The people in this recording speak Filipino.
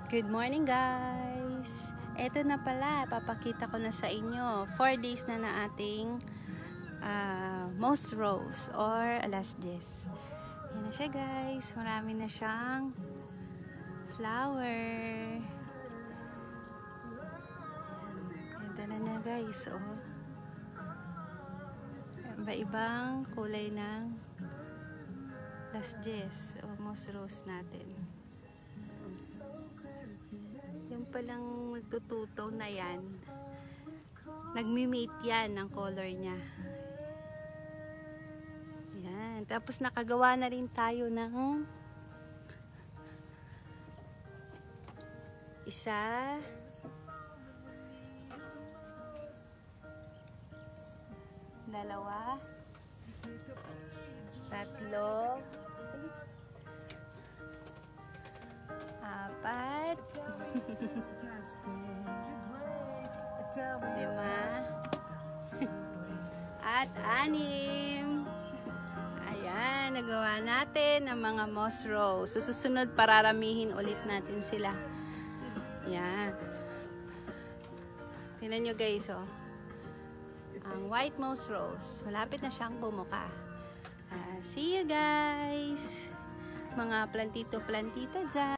Good morning guys! Eto na pala, papakita ko na sa inyo 4 days na na ating moss rose or alasjes. Yan na siya guys, marami na siyang flower. Ganda na na guys, oh. Iba-ibang kulay ng alasjes o moss rose natin. Yung palang magtututo na yan, nagmi-mate yan ng color niya. Yan. Tapos nakagawa na rin tayo ng isa, dalawa, tatlo, apat, 5, at 6. Ayan, nagawa natin ang mga moss rose. So, susunod, pararamihin ulit natin sila. Ayan. Tingnan nyo guys, oh. Ang white moss rose. Malapit na siyang bumuka. See you guys! Mga plantito-plantita dyan.